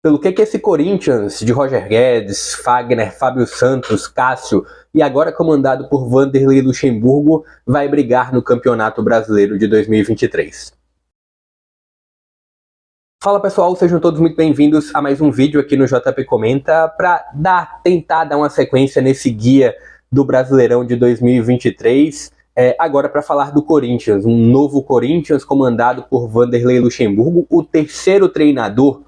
pelo que esse Corinthians de Roger Guedes, Fagner, Fábio Santos, Cássio e agora comandado por Vanderlei Luxemburgo vai brigar no Campeonato Brasileiro de 2023. Fala pessoal, sejam todos muito bem-vindos a mais um vídeo aqui no JP Comenta para tentar dar uma sequência nesse guia do Brasileirão de 2023. Agora para falar do Corinthians, um novo Corinthians comandado por Vanderlei Luxemburgo, o terceiro treinador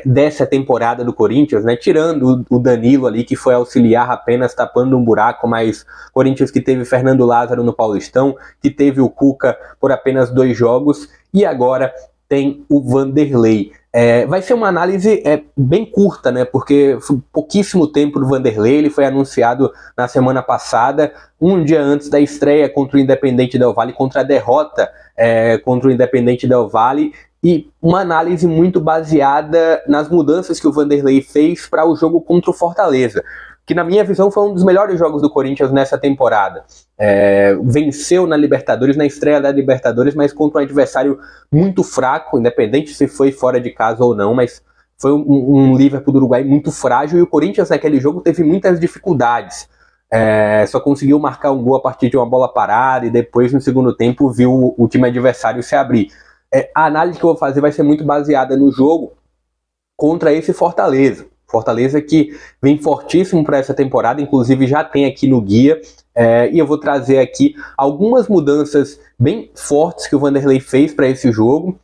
dessa temporada do Corinthians, né? Tirando o Danilo ali, que foi auxiliar apenas tapando um buraco, mas Corinthians que teve Fernando Lázaro no Paulistão, que teve o Cuca por apenas 2 jogos e agora tem o Vanderlei. Vai ser uma análise bem curta, né? Porque foi pouquíssimo tempo do Vanderlei, ele foi anunciado na semana passada, um dia antes da estreia contra o Independente Del Valle, contra a derrota contra o Independente Del Valle, e uma análise muito baseada nas mudanças que o Vanderlei fez para o jogo contra o Fortaleza, que na minha visão foi um dos melhores jogos do Corinthians nessa temporada. Venceu na Libertadores, na estreia da Libertadores, mas contra um adversário muito fraco, independente se foi fora de casa ou não, mas foi um Liverpool do Uruguai muito frágil, e o Corinthians naquele jogo teve muitas dificuldades. Só conseguiu marcar um gol a partir de uma bola parada, e depois no segundo tempo viu o time adversário se abrir. A análise que eu vou fazer vai ser muito baseada no jogo contra esse Fortaleza. Fortaleza que vem fortíssimo para essa temporada, inclusive já tem aqui no guia, e eu vou trazer aqui algumas mudanças bem fortes que o Vanderlei fez para esse jogo,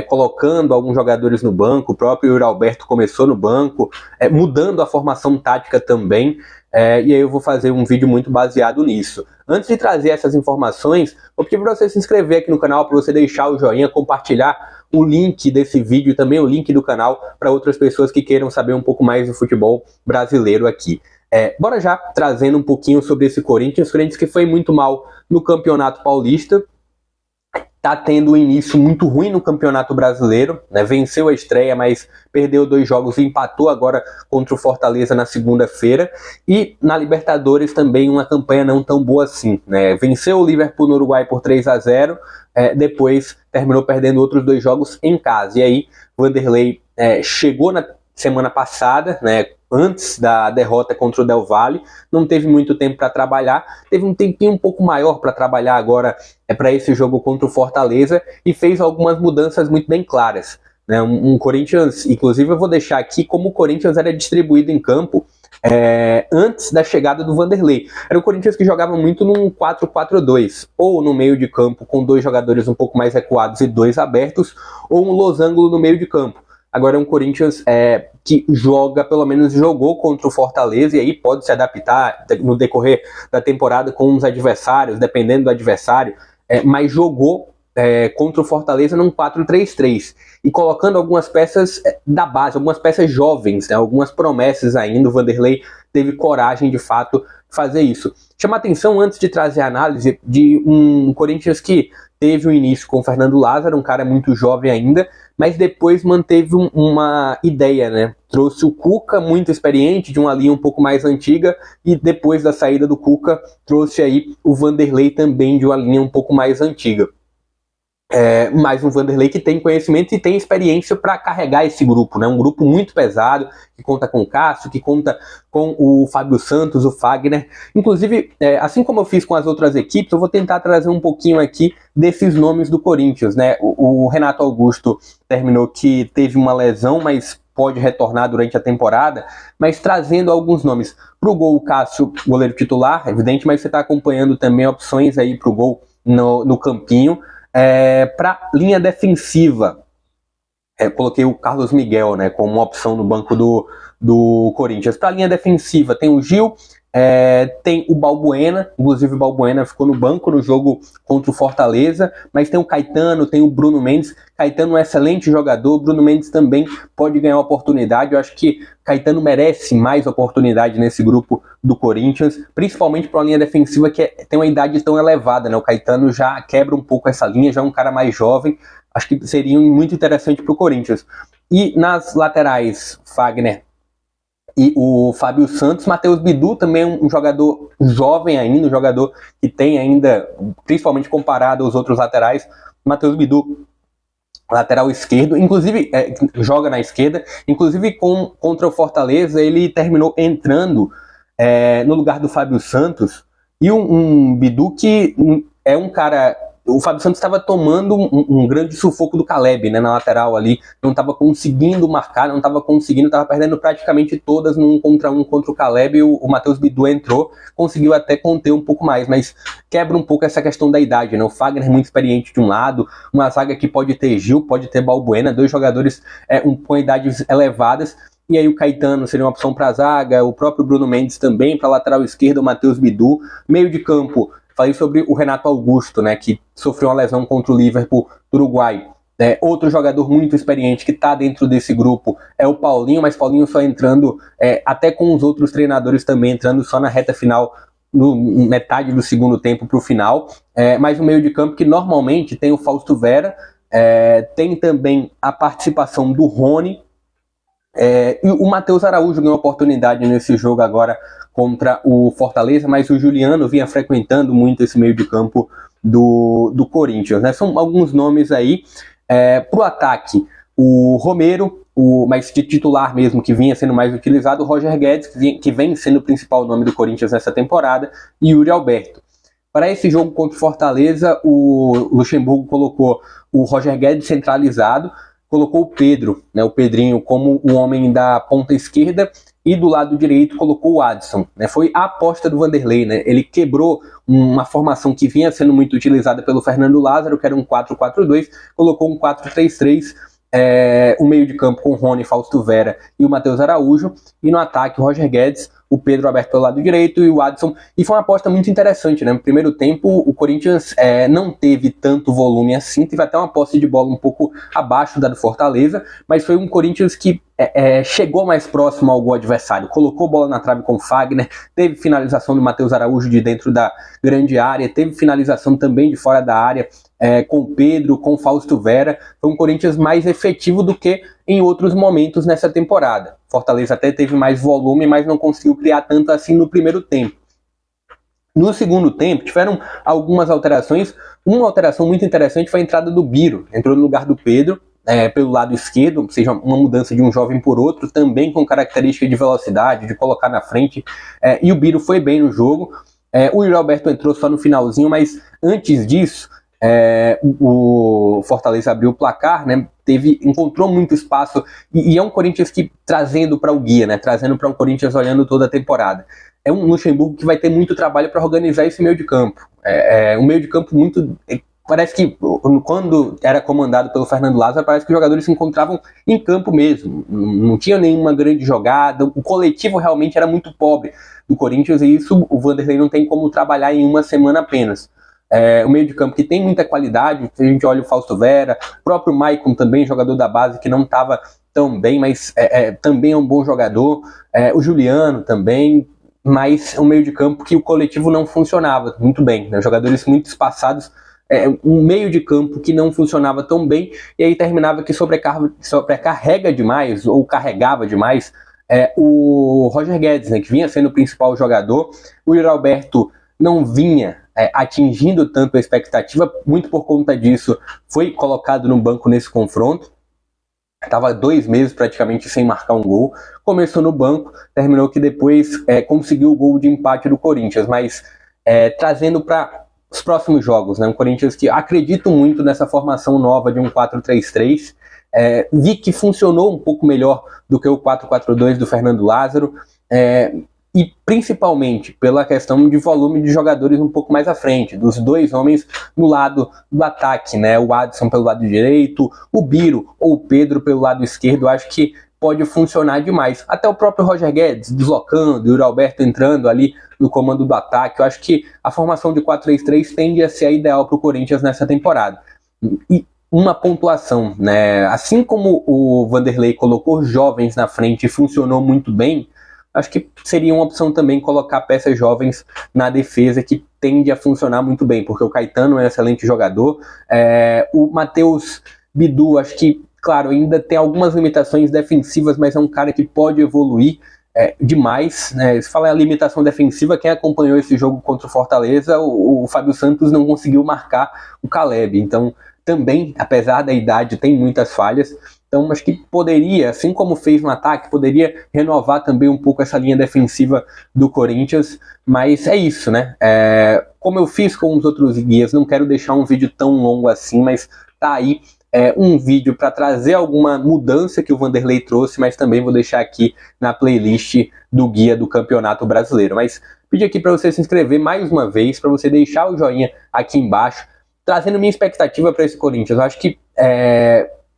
colocando alguns jogadores no banco, o próprio Yuri Alberto começou no banco, mudando a formação tática também, e aí eu vou fazer um vídeo muito baseado nisso. Antes de trazer essas informações, vou pedir para você se inscrever aqui no canal, para você deixar o joinha, compartilhar o link desse vídeo e também o link do canal para outras pessoas que queiram saber um pouco mais do futebol brasileiro aqui. Bora já trazendo um pouquinho sobre esse Corinthians que foi muito mal no Campeonato Paulista, tá tendo um início muito ruim no Campeonato Brasileiro, né? Venceu a estreia, mas perdeu 2 jogos e empatou agora contra o Fortaleza na segunda-feira, e na Libertadores também uma campanha não tão boa assim, né? Venceu o Liverpool no Uruguai por 3-0, depois terminou perdendo outros 2 jogos em casa, e aí Vanderlei chegou na semana passada, né, antes da derrota contra o Del Valle, não teve muito tempo para trabalhar, teve um tempinho um pouco maior para trabalhar agora para esse jogo contra o Fortaleza, e fez algumas mudanças muito bem claras, né? Um Corinthians, inclusive eu vou deixar aqui como o Corinthians era distribuído em campo antes da chegada do Vanderlei. Era o Corinthians que jogava muito num 4-4-2, ou no meio de campo com 2 jogadores um pouco mais recuados e 2 abertos, ou um losango no meio de campo. Agora é um Corinthians que joga, pelo menos jogou contra o Fortaleza, e aí pode se adaptar no decorrer da temporada com os adversários, dependendo do adversário, mas jogou contra o Fortaleza num 4-3-3, e colocando algumas peças da base, algumas peças jovens, né, algumas promessas ainda. O Vanderlei teve coragem de fato de fazer isso. Chama atenção, antes de trazer a análise, de um Corinthians que teve um início com o Fernando Lázaro, um cara muito jovem ainda, mas depois manteve uma ideia, né? Trouxe o Cuca, muito experiente, de uma linha um pouco mais antiga, e depois da saída do Cuca, trouxe aí o Vanderlei também de uma linha um pouco mais antiga. Mais um Vanderlei que tem conhecimento e tem experiência para carregar esse grupo, né? Um grupo muito pesado, que conta com o Cássio, que conta com o Fábio Santos, o Fagner. Inclusive, assim como eu fiz com as outras equipes, eu vou tentar trazer um pouquinho aqui desses nomes do Corinthians, né? O Renato Augusto terminou que teve uma lesão, mas pode retornar durante a temporada, mas trazendo alguns nomes. Para o gol, o Cássio, goleiro titular, evidente, mas você está acompanhando também opções aí para o gol no campinho. Para linha defensiva, coloquei o Carlos Miguel, né, como uma opção no banco do Corinthians. Para linha defensiva tem o Gil, tem o Balbuena, inclusive o Balbuena ficou no banco no jogo contra o Fortaleza, mas tem o Caetano, tem o Bruno Mendes. Caetano é um excelente jogador, Bruno Mendes também pode ganhar oportunidade. Eu acho que Caetano merece mais oportunidade nesse grupo do Corinthians, principalmente para uma linha defensiva que tem uma idade tão elevada, né? O Caetano já quebra um pouco essa linha, já é um cara mais jovem, acho que seria muito interessante para o Corinthians. E nas laterais, Fagner e o Fábio Santos. Matheus Bidu também é um jogador jovem ainda, um jogador que tem ainda, principalmente comparado aos outros laterais, Matheus Bidu lateral esquerdo, inclusive joga na esquerda, inclusive contra o Fortaleza ele terminou entrando no lugar do Fábio Santos, e um Bidu que é um cara... O Fábio Santos estava tomando um grande sufoco do Caleb, né, na lateral ali, não estava conseguindo marcar, não estava conseguindo, estava perdendo praticamente todas no 1 contra 1 contra o Caleb, e o Matheus Bidu entrou, conseguiu até conter um pouco mais, mas quebra um pouco essa questão da idade, né, o Fagner é muito experiente de um lado, uma zaga que pode ter Gil, pode ter Balbuena, 2 jogadores com idades elevadas, e aí o Caetano seria uma opção para a zaga, o próprio Bruno Mendes também, para a lateral esquerda, o Matheus Bidu, meio de campo. Falei sobre o Renato Augusto, né, que sofreu uma lesão contra o Liverpool do Uruguai. Outro jogador muito experiente que está dentro desse grupo é o Paulinho, mas Paulinho só entrando, até com os outros treinadores também, entrando só na reta final, metade do segundo tempo para o final. Mas o meio de campo que normalmente tem o Fausto Vera, tem também a participação do Rony, e o Matheus Araújo ganhou oportunidade nesse jogo agora contra o Fortaleza, mas o Juliano vinha frequentando muito esse meio de campo do Corinthians, né? São alguns nomes aí. Para o ataque, o Romero, mas de titular mesmo, que vinha sendo mais utilizado, o Roger Guedes, que vem sendo o principal nome do Corinthians nessa temporada, e Yuri Alberto. Para esse jogo contra o Fortaleza, o Luxemburgo colocou o Roger Guedes centralizado, colocou o Pedro, né, o Pedrinho, como o homem da ponta esquerda, e do lado direito colocou o Adson, né? Foi a aposta do Vanderlei, né? Ele quebrou uma formação que vinha sendo muito utilizada pelo Fernando Lázaro, que era um 4-4-2, colocou um 4-3-3, o meio de campo com o Rony, Fausto Vera e o Matheus Araújo, e no ataque o Roger Guedes, o Pedro aberto pelo lado direito e o Adson, e foi uma aposta muito interessante, né? No primeiro tempo o Corinthians não teve tanto volume assim, teve até uma posse de bola um pouco abaixo da do Fortaleza, mas foi um Corinthians que chegou mais próximo ao gol adversário, colocou bola na trave com o Fagner, teve finalização do Matheus Araújo de dentro da grande área, teve finalização também de fora da área, com o Pedro, com o Fausto Vera. Foi um Corinthians mais efetivo do que em outros momentos nessa temporada. Fortaleza até teve mais volume, mas não conseguiu criar tanto assim no primeiro tempo. No segundo tempo, tiveram algumas alterações. Uma alteração muito interessante foi a entrada do Biro, entrou no lugar do Pedro, pelo lado esquerdo, ou seja, uma mudança de um jovem por outro, também com característica de velocidade, de colocar na frente, e o Biro foi bem no jogo. O Yuri Alberto entrou só no finalzinho, mas antes disso, o Fortaleza abriu o placar, né? Encontrou muito espaço, e é um Corinthians que trazendo para o guia, né? Trazendo para um Corinthians olhando toda a temporada. É um Luxemburgo que vai ter muito trabalho para organizar esse meio de campo. Um meio de campo muito... Parece que quando era comandado pelo Fernando Lázaro, parece que os jogadores se encontravam em campo mesmo. Não tinha nenhuma grande jogada. O coletivo realmente era muito pobre do Corinthians, e isso o Vanderlei não tem como trabalhar em uma semana apenas. O meio de campo que tem muita qualidade, a gente olha o Fausto Vera, o próprio Maicon também, jogador da base, que não estava tão bem, mas também é um bom jogador. O Juliano também, mas é um meio de campo que o coletivo não funcionava muito bem, né? Jogadores muito espaçados, um meio de campo que não funcionava tão bem, e aí terminava que sobrecarrega demais, ou carregava demais, o Roger Guedes, né, que vinha sendo o principal jogador. O Yuri Alberto não vinha atingindo tanto a expectativa, muito por conta disso foi colocado no banco nesse confronto. Estava 2 meses praticamente sem marcar um gol, começou no banco, terminou que depois conseguiu o gol de empate do Corinthians, mas trazendo para os próximos jogos, né? Um Corinthians que acredito muito nessa formação nova de um 4-3-3, vi que funcionou um pouco melhor do que o 4-4-2 do Fernando Lázaro, e principalmente pela questão de volume de jogadores um pouco mais à frente, dos 2 homens no lado do ataque, né? O Adson pelo lado direito, o Biro ou o Pedro pelo lado esquerdo. Acho que pode funcionar demais. Até o próprio Roger Guedes deslocando, o Yuri Alberto entrando ali no comando do ataque. Eu acho que a formação de 4-3-3 tende a ser a ideal para o Corinthians nessa temporada. E uma pontuação, né? Assim como o Vanderlei colocou jovens na frente e funcionou muito bem, acho que seria uma opção também colocar peças jovens na defesa, que tende a funcionar muito bem, porque o Caetano é um excelente jogador. O Matheus Bidu, acho que, claro, ainda tem algumas limitações defensivas, mas é um cara que pode evoluir demais, né? Se fala em limitação defensiva, quem acompanhou esse jogo contra o Fortaleza, o Fábio Santos não conseguiu marcar o Caleb, então também, apesar da idade, tem muitas falhas. Então, acho que poderia, assim como fez no ataque, poderia renovar também um pouco essa linha defensiva do Corinthians. Mas é isso, né? Como eu fiz com os outros guias, não quero deixar um vídeo tão longo assim, mas tá aí um vídeo para trazer alguma mudança que o Vanderlei trouxe, mas também vou deixar aqui na playlist do guia do Campeonato Brasileiro. Mas pedir aqui para você se inscrever mais uma vez, para você deixar o joinha aqui embaixo, trazendo minha expectativa para esse Corinthians. Eu acho que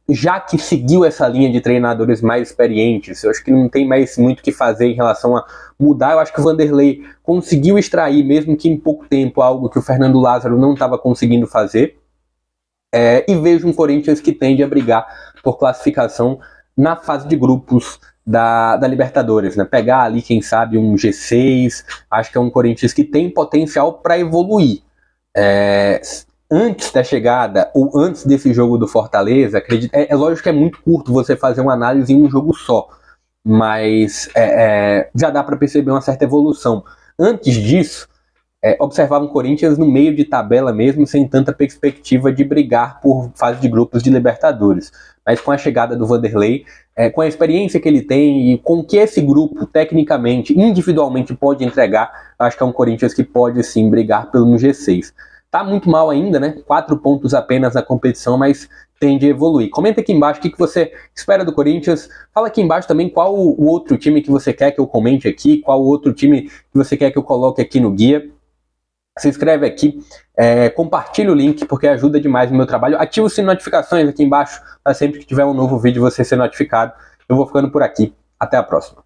já que seguiu essa linha de treinadores mais experientes, eu acho que não tem mais muito o que fazer em relação a mudar. Eu acho que o Vanderlei conseguiu extrair, mesmo que em pouco tempo, algo que o Fernando Lázaro não estava conseguindo fazer. E vejo um Corinthians que tende a brigar por classificação na fase de grupos da Libertadores, né? Pegar ali, quem sabe, um G6. Acho que é um Corinthians que tem potencial para evoluir. Antes da chegada, ou antes desse jogo do Fortaleza, acredito, lógico que é muito curto você fazer uma análise em um jogo só, mas já dá para perceber uma certa evolução. Antes disso, observava um Corinthians no meio de tabela mesmo, sem tanta perspectiva de brigar por fase de grupos de Libertadores. Mas com a chegada do Vanderlei, com a experiência que ele tem e com o que esse grupo, tecnicamente, individualmente pode entregar, acho que é um Corinthians que pode sim brigar pelo G6. Tá muito mal ainda, né? 4 pontos apenas na competição, mas tende a evoluir. Comenta aqui embaixo o que você espera do Corinthians. Fala aqui embaixo também qual o outro time que você quer que eu comente aqui, qual o outro time que você quer que eu coloque aqui no guia. Se inscreve aqui, compartilha o link porque ajuda demais no meu trabalho. Ativa o sininho de notificações aqui embaixo para sempre que tiver um novo vídeo você ser notificado. Eu vou ficando por aqui. Até a próxima.